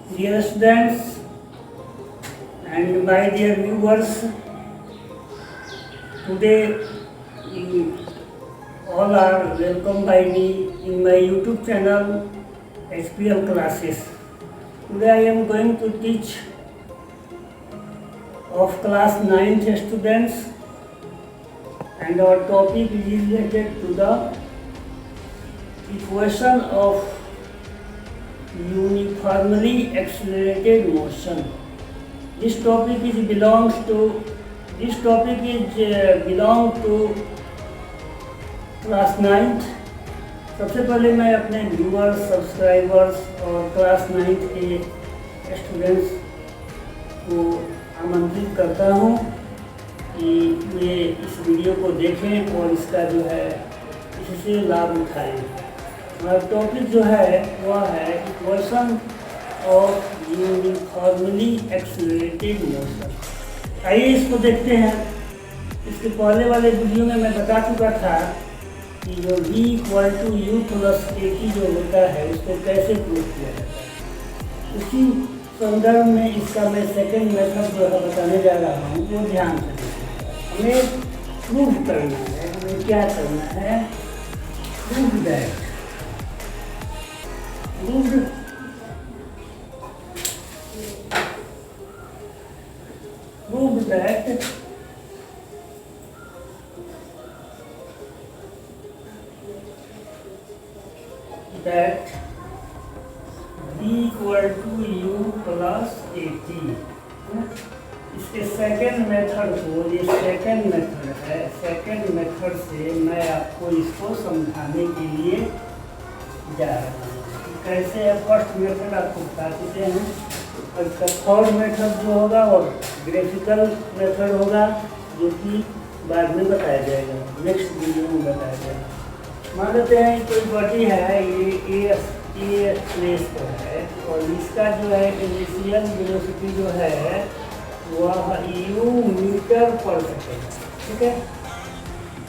Dear students and my dear viewers, today you all are welcome by me in my YouTube channel HPL classes. Today I am going to teach of class 9th students, and our topic is related to the equation of uniformly accelerated motion. This topic belong to class 9th। सबसे पहले मैं अपने viewers, subscribers और class 9th के students को आमंत्रित करता हूँ कि वे इस वीडियो को देखें और इसका जो है इससे लाभ उठाएं। हमारा टॉपिक जो है वह है equation of uniformly accelerated motion. आइए इसको देखते हैं। इसके पहले वाले वीडियो में मैं बता चुका था कि जो v equal to u plus के टी जो होता है उसको कैसे प्रूव किया जाता है, उसी संदर्भ में इसका मैं सेकेंड मेथड जो है बताने जा रहा हूँ। वो ध्यान से देखिएगा। हमें प्रूव करना है, हमें क्या करना है, prove that that v equal to u plus at। इसके सेकेंड मेथड को, ये सेकेंड मेथड है, सेकेंड मेथड से मैं आपको इसको समझाने के लिए जा रहा हूँ। कैसे है फर्स्ट मेथड आपको बता देते हैं, और इसका थर्ड मेथड जो होगा और ग्राफिकल मेथड होगा जो कि बाद में बताया जाएगा, नेक्स्ट वीडियो में बताया जाएगा। मान लेते हैं कोई बॉडी है, ये ए प्लेस पर है और इसका जो है इनिशियल वेलोसिटी जो है वह u मीटर पर सेकेंड, ठीक है।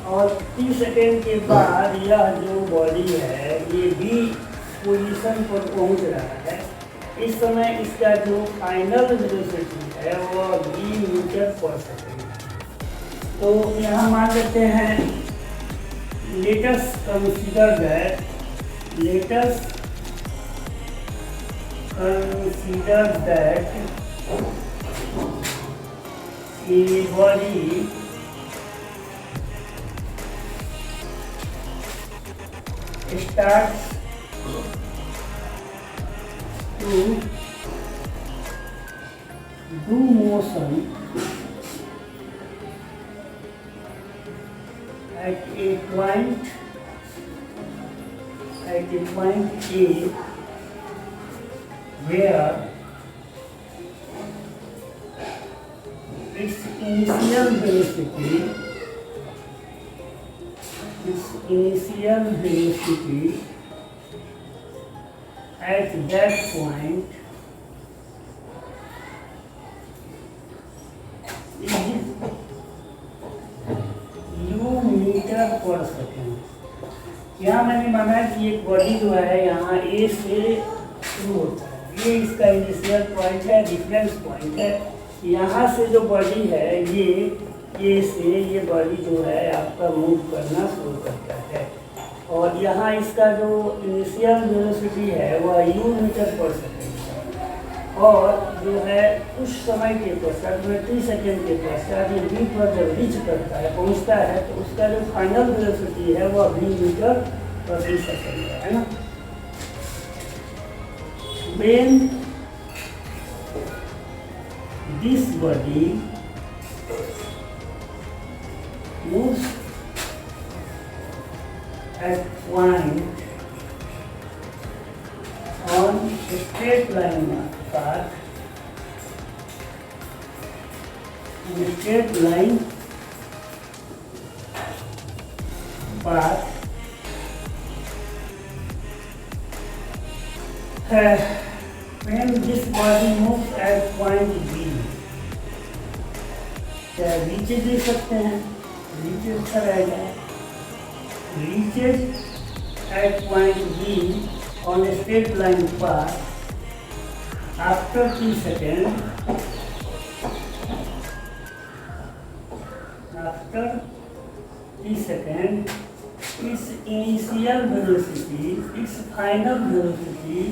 और 30 सेकेंड के बाद यह जो बॉडी है ये b पोजीशन पर पहुंच रहा है। इस समय इसका जो फाइनल वेलोसिटी है वह v मीटर पर सेकेंड। तो यहाँ मान लेते हैं let us consider that a body starts to do motion at a point A where its initial velocity at that point is u metre per second. यहाँ मैंने माना कि एक बॉडी जो है यहाँ ए से शुरू होता है, ये इसका इनिशियल पॉइंट है, रिफरेंस पॉइंट है। यहाँ से जो बॉडी है ये ए से ये बॉडी जो है आपका मूव करना शुरू करता है, और यहाँ इसका जो इनिशियल वेलोसिटी है वह u मीटर पर सेकेंड है। और जो है उस समय के पश्चात 30 सेकेंड के पश्चात ये v पर जब रीच करता है, पहुँचता है, तो उसका जो फाइनल वेलोसिटी है वह v मीटर प्रति सेकेंड है ना। When this body moves at point on a straight line path, when this body moves at point B, क्या रीचेज दे सकते हैं, रीचेज अच्छा रहेगा, reaches at point B on a straight line path after t second, after t second, its initial velocity, its final velocity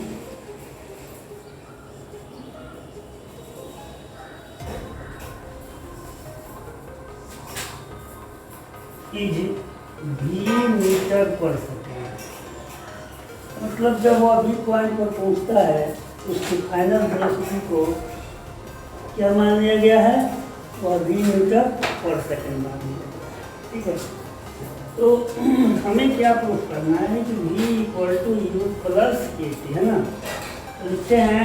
is v metre per second. मतलब जब वो अभी पॉइंट पर पहुंचता है उसकी फाइनल वेलोसिटी को क्या मान लिया गया है, वह v मीटर पर सेकेंड मान लिया गया। ठीक है, तो हमें क्या प्रूफ करना है कि v equal to u plus के टी, है ना। तो लिखते हैं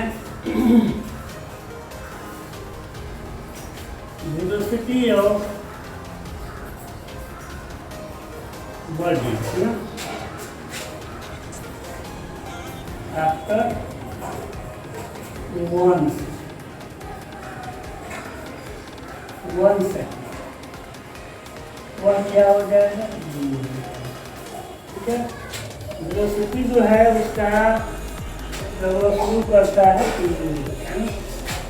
वेलोसिटी ऑफ बॉडी, है ना, आफ्टर 1 सेकेंड, वह क्या हो जाएगा, ठीक है। वेलोसिटी जो है उसका वो शुरू करता है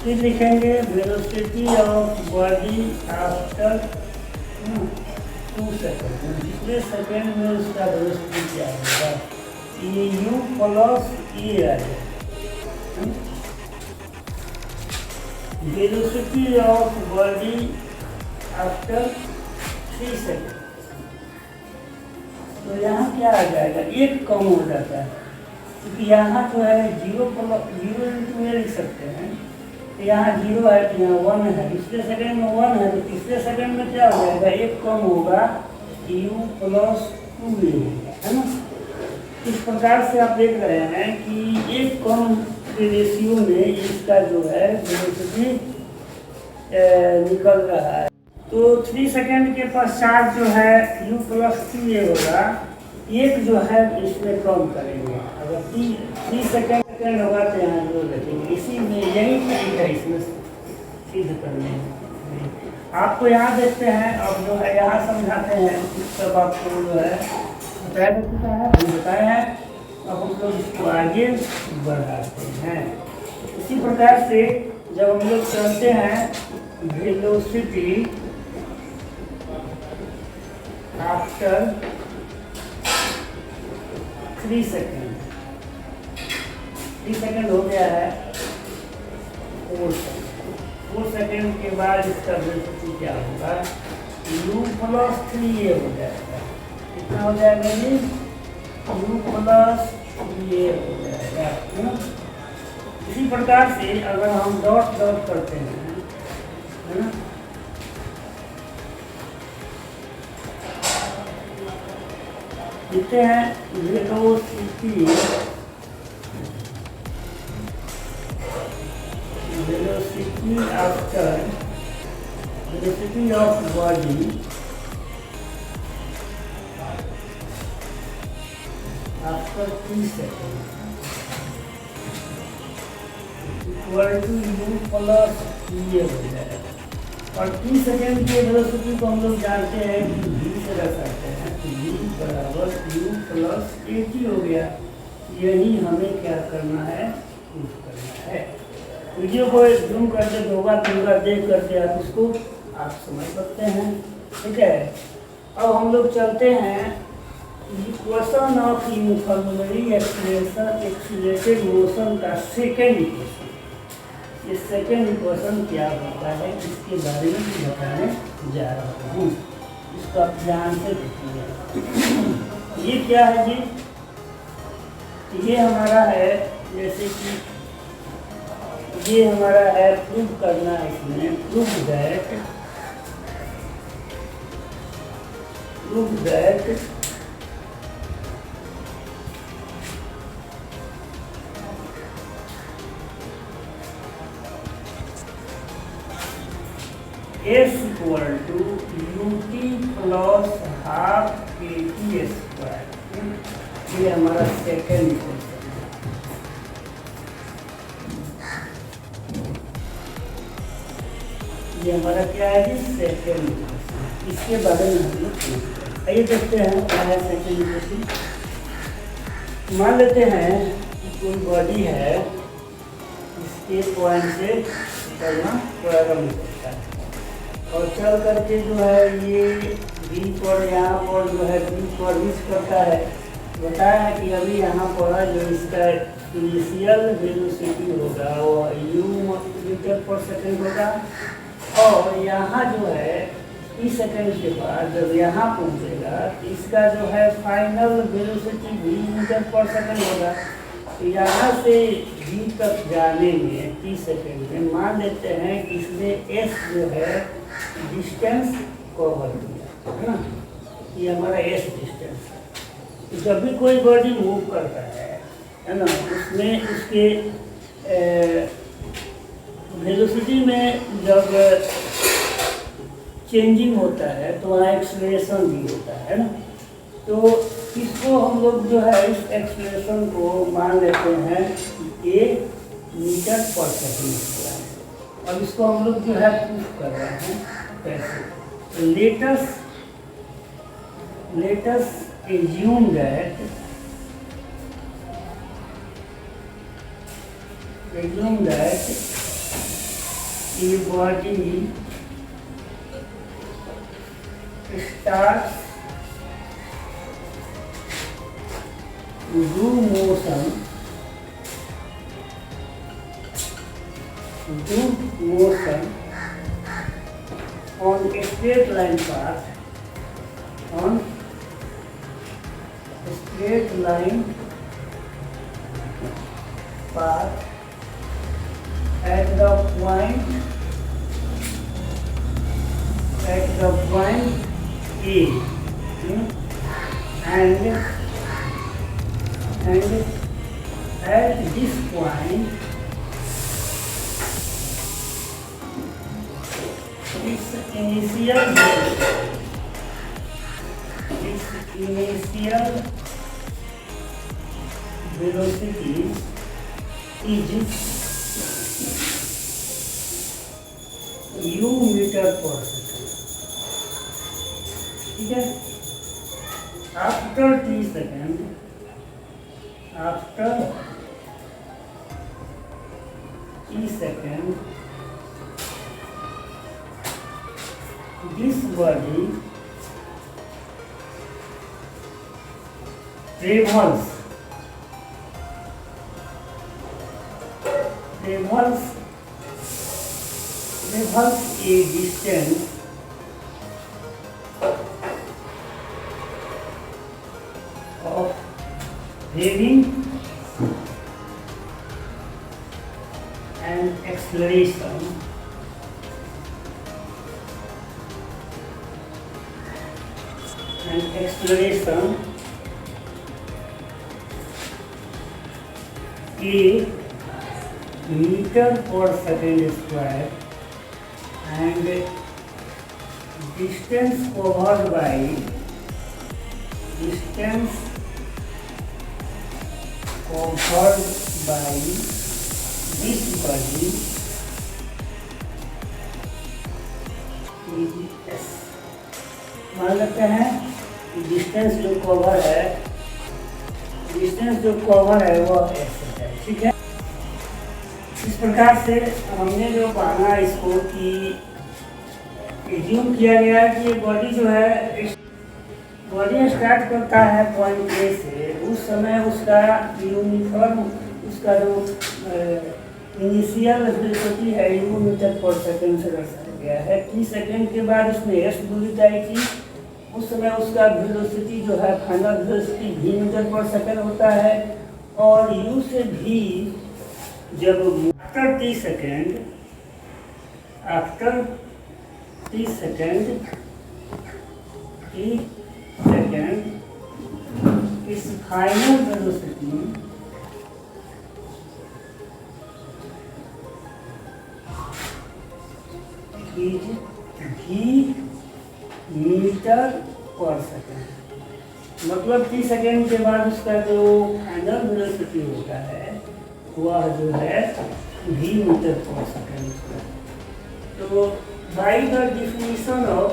फिर लिखेंगे velocity of body after 2 second. पिछले सेकेंड में उसका वेलोसिटी क्या होगा, ये यू प्लस ई आएगा। Velocity of body after 3 second, तो यहाँ क्या आ जाएगा, एक कम हो जाता है क्योंकि यहाँ जो है 0 इंटू में लिख सकते हैं, तो यहाँ 0 है तो यहाँ 1 है, पिछले सेकेंड में 1 है तो पिछले सेकेंड में क्या हो जाएगा, एक कम होगा, u प्लस 2 है ना। इस प्रकार से आप देख रहे हैं कि एक कम के रेशियो में इसका जो है वेलोसिटी निकल रहा है। तो 3 सेकेंड के पश्चात जो है u प्लस 2 होगा, एक जो है इसमें कम करेंगे। अगर 3 सेकेंड होगा तो यहाँ जो रखेंगे, इसी में यही तरीका है इसमें सिद्ध करने में। आपको यहाँ देखते हैं, अब जो है यहाँ समझाते हैं, सब आपको जो है बताया जा चुका है, हम बताए हैं, अब हम लोग इसको आगे बढ़ाते हैं। इसी प्रकार से जब हम लोग चलते हैं वेलोसिटी आफ्टर 3 सेकेंड, 3 सेकेंड हो गया है, 4 सेकेंड के बाद इसका वेलोसिटी क्या होगा, u प्लस 3a हो जाएगा। कितना हो जाएगा जी, u प्लस 3a हो जाएगा। इसी प्रकार से अगर हम डॉट डॉट करते हैं, है ना, लिखते हैं velocity after velocity of body after 3 second equal to u plus ये हो जाएगा। और 3 सेकेंड की वेलोसिटी को हम लोग जानते हैं कि v से दर्शाते हैं, तो v बराबर u प्लस at हो गया। यही हमें क्या करना है, प्रूफ करना है। वीडियो को जूम करके दोगा देख करके आप इसको आप समझ सकते हैं, ठीक है। अब हम लोग चलते हैं equation of uniformly accelerated motion का सेकेंड इक्वेशन। ये सेकेंड इक्वेशन क्या होता है, इसके बारे में बताने जा रहा हूँ, इसको आप ध्यान से देखिए। ये क्या है जी, ये हमारा है, जैसे कि ये हमारा है प्रूव करना, इसमें prove that S equal to ut plus half kt square. ये हमारा सेकेंड इक्वेशन। ये हमारा क्या है जी, सेकेंड इक्वेशन। इसके बारे में हम लोग आइए देखते हैं क्या है सेकेंड इक्वेशन। मान लेते हैं कि कोई बॉडी है, ए पॉइंट से चलना प्रारंभ करता है और चल करके जो है ये बी पर यहाँ पर जो है बी पर रीच करता है। बताया है कि अभी यहाँ पर जो इसका इनिशियल वेलोसिटी होगा वो u मीटर पर सेकेंड होगा और यहाँ जो है इस सेकेंड के बाद जब यहाँ पहुँचेगा तो इसका जो है final velocity v metre per second होगा। तो यहाँ से v तक जाने में 30 सेकेंड में मान लेते हैं कि इसने s जो है डिस्टेंस कवर किया है ना, ये हमारा s डिस्टेंस है। तो जब भी कोई बॉडी मूव करता है ना, उसमें उसके वेलोसिटी में जब चेंजिंग होता है तो वहाँ एक्सलेरेशन भी होता है ना। तो इसको हम लोग जो है इस एक्सलेरेशन को मान लेते हैं a मीटर पर सेकेंड। अब इसको हम लोग जो है प्रूफ कर रहे हैं कैसे। Let's assume that a body starts to do motion on a straight line path at the point A, and at this point its initial velocity is u metre per second. ठीक है। आफ्टर t second this body travels a distance of having an acceleration a metre per second square and distance covered by this body is s। मान लेते हैं कि distance जो cover है वो s है। ठीक है। इस प्रकार से हमने जो माना इसको कि एज्यूम किया गया कि ये बॉडी जो है बॉडी स्टार्ट करता है पॉइंट ए से, उस समय उसका यूनिफॉर्म उसका जो इनिशियल वेलोसिटी है u मीटर पर सेकेंड से दर्शाया गया है। 30 सेकेंड के बाद उसमें s दूरी तय की, उस समय उसका वेलोसिटी जो है final velocity v metre per second होता है और u से v जब आफ्टर टी सेकेंड इस final velocity is v metre per second. मतलब 30 सेकेंड के बाद उसका जो फाइनल वेलोसिटी होता है वह जो है v मीटर पर सेकेंड। तो by the definition of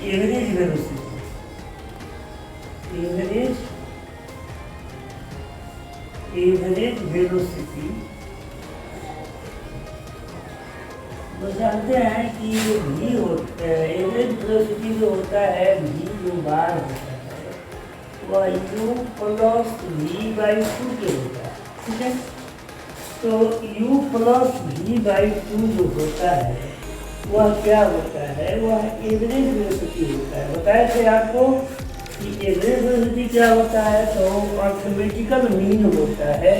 average velocity, average velocity, तो जानते हैं कि जो v होता है, एवरेज वेलोसिटी जो होता है v जो बार होता है वह u प्लस v/2 के होता है, ठीक है। तो u प्लस v/2 जो होता है वह क्या होता है, वह एवरेज वेलोसिटी होता है। बताया थे आपको कि एवरेज वेलोसिटी क्या होता है, तो अर्थमेटिकल मीन होता है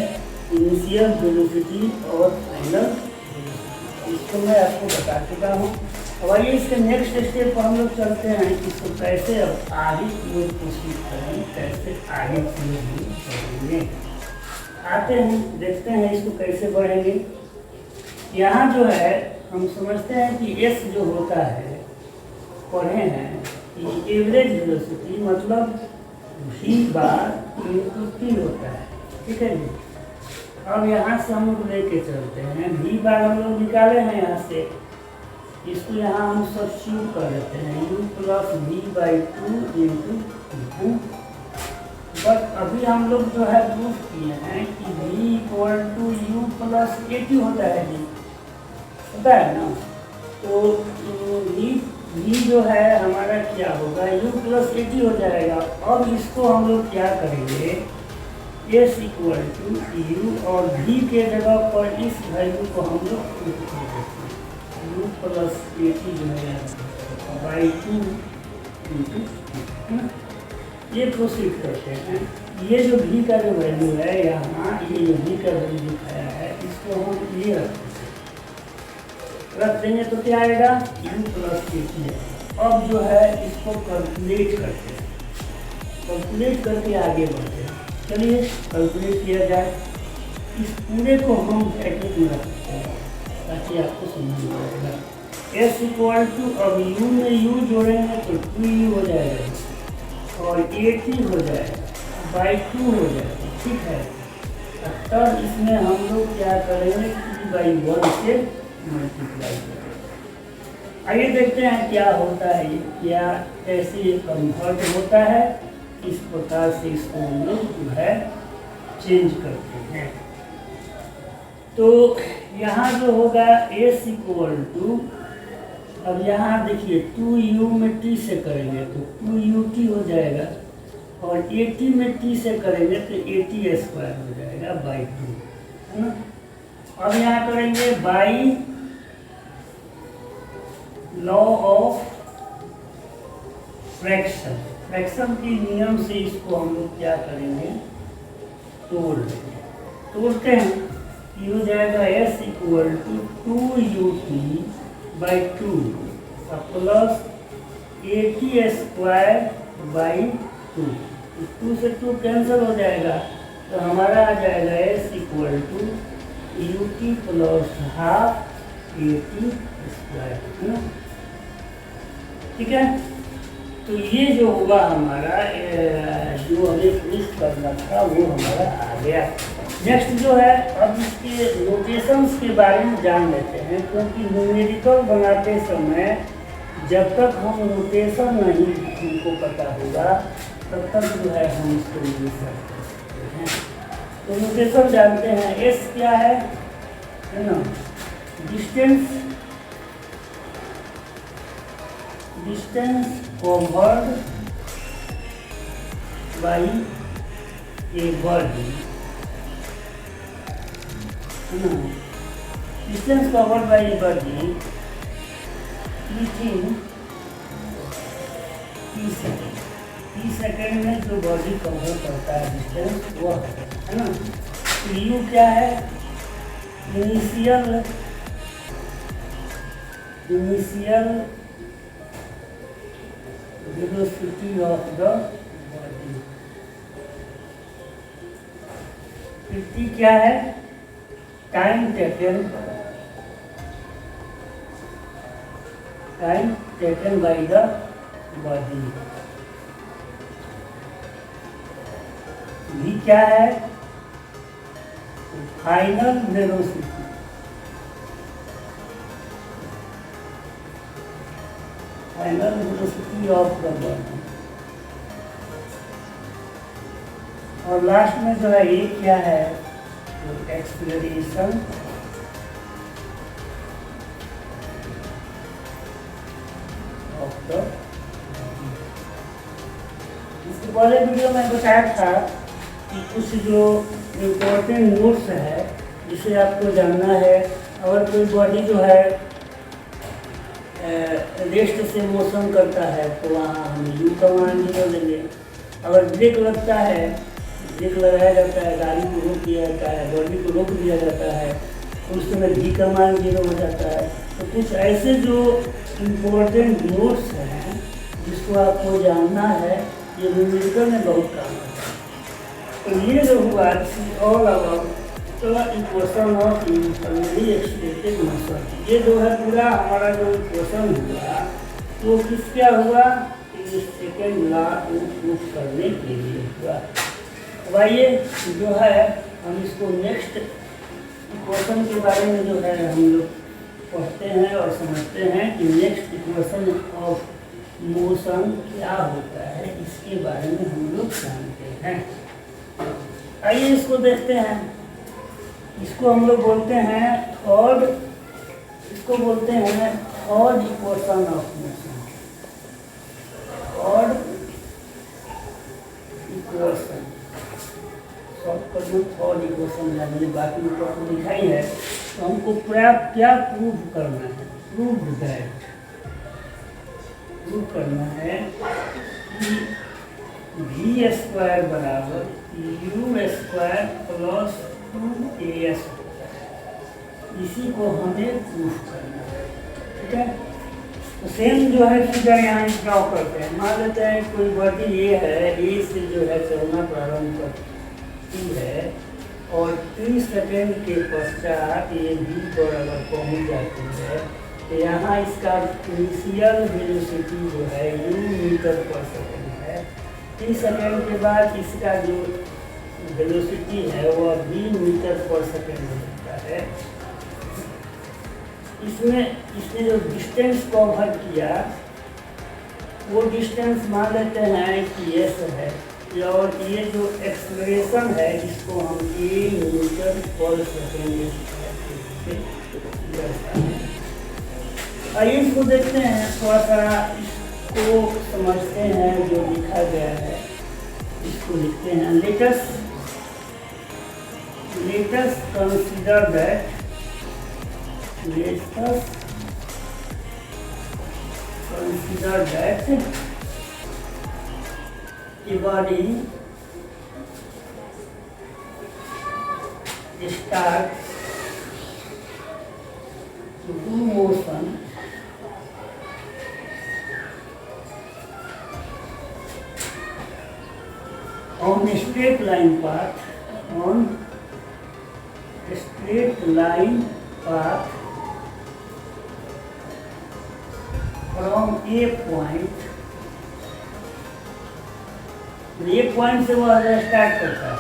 इनिशियल वेलोसिटी और फाइनल वेलोसिटी। इसको मैं आपको बता चुका हूँ। अब आइए इसके नेक्स्ट स्टेप पर हम लोग चलते हैं कि इसको कैसे अब आगे की ओर कोशिश करें, कैसे आगे की ओर बढ़ेंगे। आते हैं, देखते हैं इसको कैसे बढ़ेंगे। यहाँ जो है हम समझते हैं कि s जो होता है, पढ़े हैं कि एवरेज वेलोसिटी मतलब v बार इंटू t होता है, ठीक है जी। अब यहाँ से हम लोग लेके चलते हैं, v बार हम लोग निकाले हैं यहाँ से, इसको यहाँ हम सब्स्टिट्यूट कर देते हैं u plus v/2 into t। But अभी हम लोग जो है प्रूफ किए हैं कि v equal to u plus at होता है जी, होता है ना। तो v जो है हमारा क्या होगा, u प्लस at हो जाएगा। अब इसको हम लोग क्या करेंगे, s इक्वल टू u और v के जगह पर इस वैल्यू को हम लोग पुट कर देते हैं, u प्लस at जो है बाई 2 इंटू, है ना। ये प्रोसीड करते हैं। ये जो v का जो वैल्यू है यहाँ, ये जो v का वैल्यू दिखाया है, इसको हम ये रख देंगे तो क्या आएगा, u प्लस at। अब जो है इसको कैलकुलेट करते हैं, कैलकुलेट करके आगे बढ़ते हैं। चलिए कैलकुलेट किया जाए। इस पूरे को हम ब्रैकेट में रख सकते हैं ताकि आपको समझ में आएगा। s इक्वल टू, अब u में u जोड़ेंगे तो 2u हो जाएगा और at हो जाएगा बाई 2 हो जाएगा, ठीक है। तब इसमें हम लोग क्या करेंगे, t/1 से मल्टीप्लाई करेंगे। आइए देखते हैं क्या होता है, ये क्या कैसे ये कन्वर्ट होता है, किस प्रकार से इसको हम लोग जो है चेंज करते हैं। तो यहाँ जो होगा s इक्वल टू, अब यहाँ देखिए 2u में t से करेंगे तो 2ut हो जाएगा और at में t से करेंगे तो at² हो जाएगा बाई 2, है ना। अब यहाँ करेंगे by law of fraction, fraction के नियम से इसको हम लोग क्या करेंगे, तोड़ देंगे। तोड़ते हैं, ये हो जाएगा s equal to 2ut by 2 plus at² by 2। 2 से 2 कैंसिल हो जाएगा तो हमारा आ जाएगा s equal to ut plus half at², है ना, ठीक है। तो ये जो होगा हमारा जो हमें प्रूफ करना था वो हमारा आ गया। नेक्स्ट जो है, अब इसके नोटेशंस के बारे में जान लेते हैं, क्योंकि न्यूमेरिकल बनाते समय जब तक हम नोटेशन नहीं हमको पता होगा तब तक जो है हम इसको नहीं कर सकते हैं। तो नोटेशन जानते हैं, एस क्या है ना, distance covered by a body, distance covered by a body within T second में जो बॉडी कवर करता है डिस्टेंस वो है ना। तो यू क्या है, initial velocity of the body। t क्या है, time taken by the body. v क्या है, final velocity, final velocity of the body. और लास्ट में जो है ये क्या है, तो एक्सप्लेनेशन ऑफ द। इसके पहले वीडियो में बताया था कि कुछ जो इम्पोर्टेंट नोट्स है जिसे आपको जानना है। अगर कोई बॉडी जो है रेस्ट से मोशन करता है तो वहाँ हम यू कमांड जीरो लेंगे। अगर ब्रेक लगता है, ब्रेक लगाया जाता है, गाड़ी को रोक दिया जाता है, बॉडी को रोक दिया जाता है, तो उस समय डी कमांड जीरो हो जाता है। तो कुछ ऐसे जो इम्पोर्टेंट नोट्स हैं जिसको आपको जानना है, ये न्यूमेरिकल में बहुत काम आता है। तो ये जो हुआ all about equation of uniformly accelerated motion. ये जो है पूरा हमारा जो इक्वेशन हुआ वो किस क्या हुआ, सेकेंड लॉ को प्रूफ करने के लिए हुआ। अब आइए जो है हम इसको नेक्स्ट इक्वेशन के बारे में जो है हम लोग पढ़ते हैं और समझते हैं कि नेक्स्ट इक्वेशन ऑफ मोशन क्या होता है, इसके बारे में हम लोग जानते हैं। आइए इसको देखते हैं। इसको हम लोग बोलते हैं थर्ड, इसको बोलते हैं third equation of motion. Third equation shortcut में थर्ड इक्वेशन है, बाकी ऊपर तो दिखाई है। तो हमको क्या प्रूव करना है, प्रूव दैट, प्रूव करना है कि वी स्क्वायर बराबर यू स्क्वायर प्लस 2as होता है। इसी को हमें प्रूफ करना है, ठीक है। तो सेम जो है फिगर यहाँ ड्रॉ करते हैं। मान लेते हैं कोई बॉडी ये है, ए से जो है चलना प्रारंभ करती है और 3 सेकेंड के पश्चात ये बी पर अगर पहुँच जाती है तो यहाँ इसका इनिशियल वेलोसिटी जो है u मीटर पर सेकेंड है। 3 सेकेंड के बाद इसका जो वेलोसिटी है वह v मीटर पर सेकेंड हो जाता है। इसने जो डिस्टेंस कवर किया वो डिस्टेंस मान लेते हैं कि s है, और ये जो एक्सेलरेशन है जिसको हम a मीटर पर सेकेंड। आइए इसको देखते हैं, थोड़ा सा इसको समझते हैं। जो लिखा गया है इसको लिखते हैं। let us consider that a body starts to do motion on a straight line path, from a point। ये पॉइंट से वह स्टार्ट करता है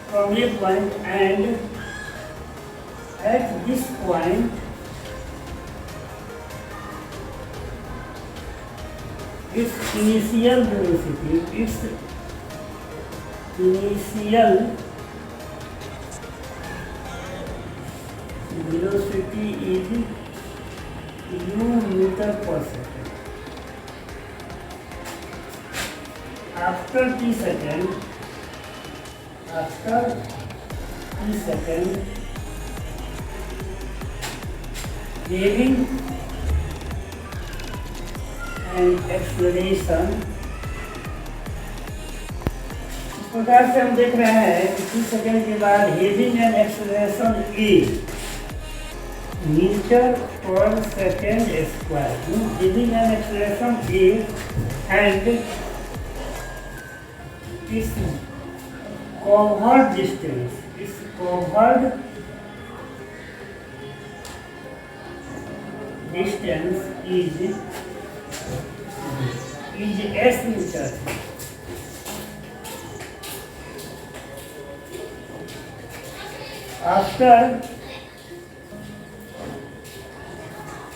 from A point, and at this point its initial velocity is u meter per second. After t second, having an acceleration, इस प्रकार से हम देख रहे हैं कि 3 सेकेंड के बाद having an acceleration a metre per second square, having an acceleration a and its covered distance, its covered distance is s meter। After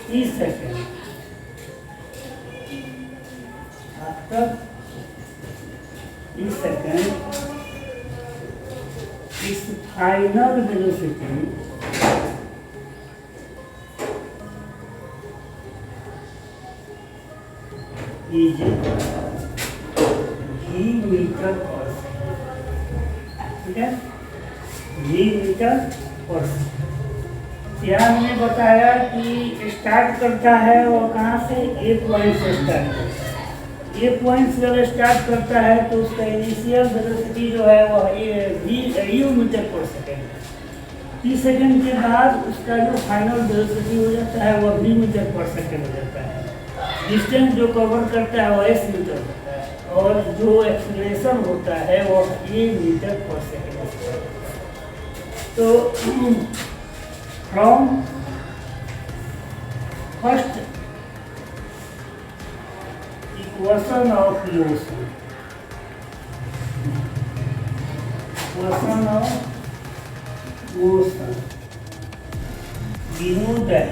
t second, second इस final velocity is v metre per second, ठीक है, v metre per second. यहाँ हमने बताया कि start करता है और कहाँ से, ए पॉइंट से स्टार्ट करता है। ए पॉइंट से जब स्टार्ट करता है तो उसका इनिशियल वेलोसिटी जो है वह u मीटर पर सेकेंड है। 30 सेकेंड के बाद उसका जो फाइनल वेलोसिटी हो जाता है वह v मीटर पर सेकेंड हो जाता है। डिस्टेंस जो कवर करता है वह s मीटर होता है और जो एक्सीलरेशन होता है वह a मीटर पर सेकेंड होता है। तो from first equation of motion, we know that,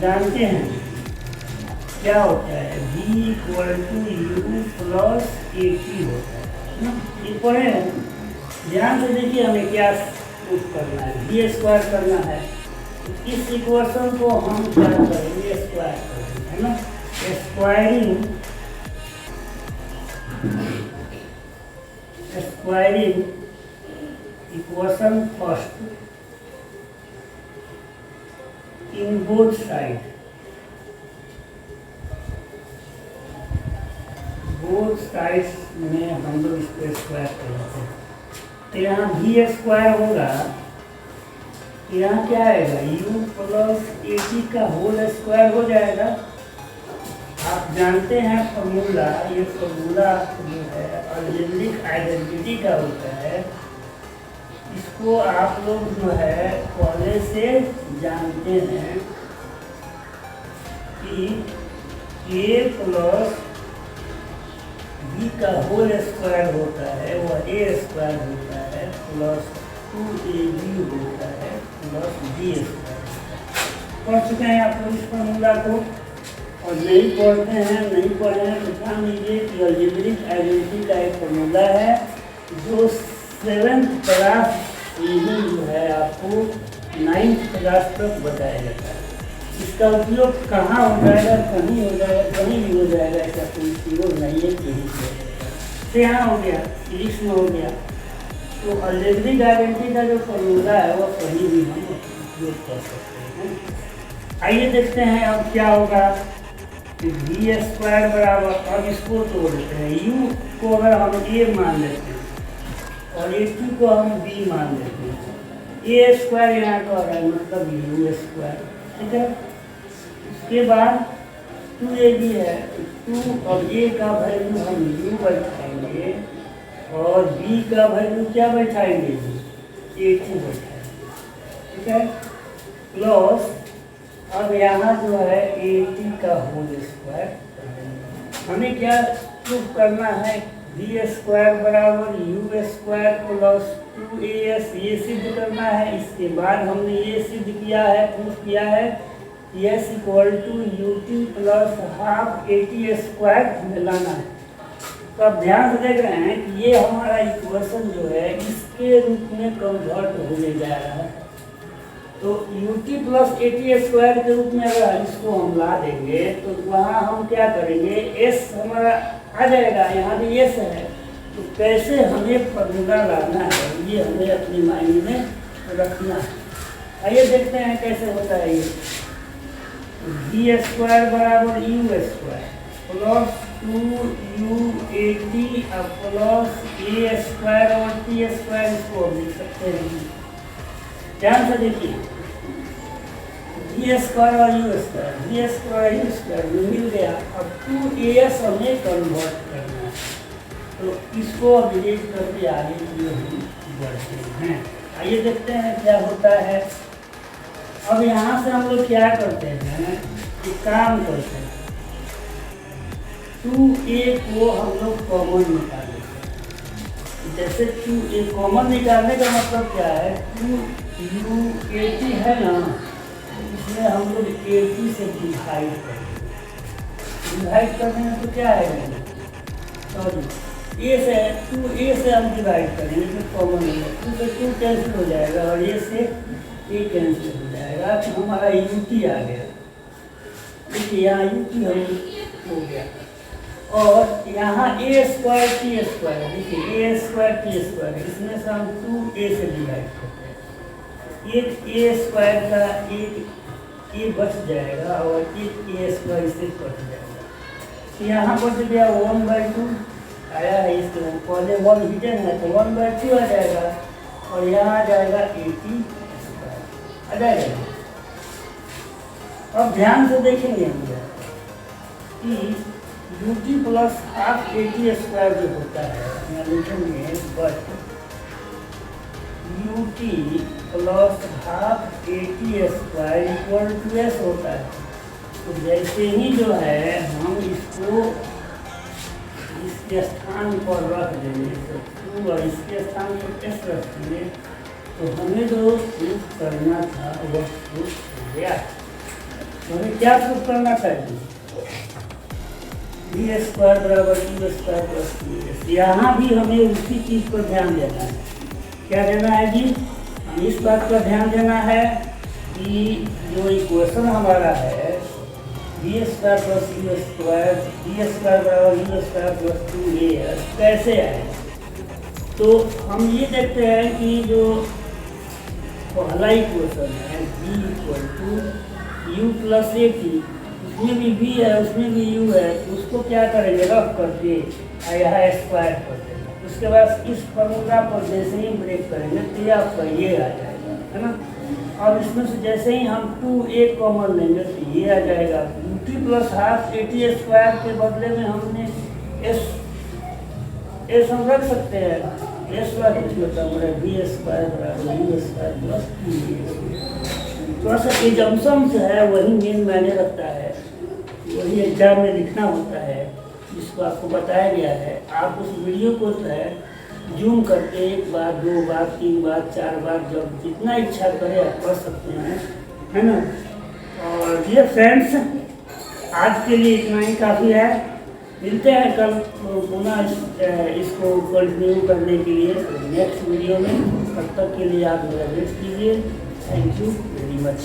जानते हैं क्या होता है, v equal to u plus a t होता है ना। ये पढ़े हैं, ध्यान से देखिए हमें क्या प्रूफ करना है, v स्क्वायर करना है। इस इक्वेशन को हम क्या करेंगे, स्क्वायर करेंगे, है ना। Squaring equation first in both side, both sides में हम लोग इसको स्क्वायर कर लेते हैं। तो यहाँ v स्क्वायर होगा, यहाँ क्या आएगा, u प्लस ए टी का होल स्क्वायर हो जाएगा। आप जानते हैं फॉर्मूला, ये फॉर्मूला जो है अलजेब्रिक आइडेंटिटी का होता है। इसको आप लोग जो है पहले से जानते हैं कि a प्लस b का होल स्क्वायर होता है वह a स्क्वायर होता है प्लस 2ab होता है प्लस b स्क्वायर। पढ़ चुके हैं आप लोग इस फॉर्मूला को, और नहीं पढ़ते हैं, नहीं पढ़े हैं तो ध्यान दीजिए कि अलजेब्रिक आइडेंटिटी का एक फॉर्मूला है जो 7th क्लास जो है आपको 9th क्लास तक बताया जाता है। इसका उपयोग कहाँ हो जाएगा, कहीं हो जाएगा, कहीं भी हो जाएगा, ऐसा कोई चीज़ नहीं है कि तो यहाँ हो गया, फिजिक्स में हो गया। तो अलजेब्रिक आइडेंटिटी का जो फॉर्मूला है वो कहीं भी हम उपयोग कर सकते हैं। आइए देखते हैं अब क्या होगा। v स्क्वायर बराबर, अब इसको तोड़ देते हैं, u को अगर हम a मान लेते हैं और a t को हम b मान लेते हैं, a स्क्वायर यहाँ का है मतलब u स्क्वायर, ठीक है। इसके बाद 2ab है, 2 अब a का वैल्यू हम u बैठाएंगे और b का वैल्यू क्या बैठाएंगे, a2 बैठाएंगे, ठीक है। प्लस अब यहाँ जो है ए टी का होल स्क्वायर, हमें क्या प्रूफ करना है, v स्क्वायर बराबर u स्क्वायर प्लस 2as, ये सिद्ध करना है। इसके बाद हमने ये सिद्ध किया है, प्रूफ किया है s equal to u t plus half a t square हमें लाना है। तो अब ध्यान से देख रहे हैं कि ये हमारा इक्वेशन जो है इसके रूप में कन्वर्ट होने जा रहा है। तो you t plus a t square के रूप में अगर इसको हम ला देंगे तो वहाँ हम क्या करेंगे, एस हमारा आ जाएगा, यहाँ भी एस है। तो कैसे हमें फॉर्मूला लाना है ये हमें अपनी माइंड में रखना है। आइए देखते हैं कैसे होता है ये। v स्क्वायर बराबर u square plus 2u/a/t plus a square और t स्क्वायर, इसको हम लिख सकते हैं। ध्यान से देखिए, v स्क्वायर और u square, v square u square मिल गया। अब 2as हमें कन्वर्ट करना है, तो इसको अब डिलीट करके आगे की हम बढ़ते हैं। आइए देखते हैं क्या होता है। अब यहाँ से हम लोग क्या करते हैं, एक काम करते हैं, 2a को हम लोग कॉमन निकाल लेते हैं। जैसे 2a कॉमन निकालने का मतलब क्या है, 2u/a/t है ना, इसमें हम लोग a/t से डिवाइड करेंगे। डिवाइड करने में तो क्या आएगा, सॉरी ए से 2a से हम डिवाइड करेंगे तो कॉमन है, 2 से 2 कैंसिल हो जाएगा और a से a कैंसिल हो जाएगा, तो हमारा ut आ गया। देखिए यहाँ ut हम हो गया और यहाँ a स्क्वायर t स्क्वायर, देखिए a स्क्वायर t स्क्वायर, इसमें से हम 2a से डिवाइड करते हैं, एक a स्क्वायर का एक a बच जाएगा और एक a स्क्वायर इससे कट जाएगा, तो यहाँ बच गया 1/2 आया है, इसके पहले 1 हिडन है तो 1/2 आ जाएगा और यहाँ आ जाएगा 80 आ जाएगा। अब ध्यान से देखेंगे हम कि ut प्लस हाफ 80 स्क्वायर जो होता है, यहाँ लिखेंगे but ut plus half 80 square equal to s होता है। तो जैसे ही जो है हम इसको इसके स्थान पर रख देंगे तो 2 और इसके स्थान पर s रख देंगे तो हमें जो प्रूफ करना था वह प्रूफ हो गया। तो हमें क्या प्रूफ करना था जी, बी स्क्वायर बराबर 2 स्क्वायर प्लस 2s। यहाँ भी हमें उसी चीज़ पर ध्यान देना है, क्या देना है जी, हम इस बात पर ध्यान देना है कि जो इक्वेशन हमारा है b square plus u square, b square बराबर यू स्क्वायर प्लस 2a कैसे आए। तो हम ये देखते हैं कि जो पहला इक्वेशन है b equal to u plus a t, उसमें भी b है उसमें भी u है, तो उसको क्या करेंगे रख करके यहाँ स्क्वायर कर देंगे, उसके बाद इस फॉर्मूला पर जैसे ही ब्रेक करेंगे तो ये आपका ये आ जाएगा, है ना। और इसमें से जैसे ही हम 2a कॉमन लेंगे तो ये आ जाएगा ut प्लस हाफ 80 स्क्वायर के बदले में हमने s हम रख सकते हैं, s का कुछ होता है बी स्क्वायर बराबर यू स्क्वायर प्लस 2a। थोड़ा सा एजम्पशंस है वही मेन मायने रखता है, वही एग्जाम में लिखना होता है जिसको आपको बताया गया है। आप उस वीडियो को जो है जूम करके 1 बार 2 बार 3 बार 4 बार जब जितना इच्छा करे आप पढ़ सकते हैं, है ना। और डियर फ्रेंड्स आज के लिए इतना ही काफ़ी है, मिलते हैं कल पुनः इसको कंटिन्यू करने के लिए नेक्स्ट वीडियो में। तब तक के लिए आप मेरा वेट कीजिए। Thank you very much.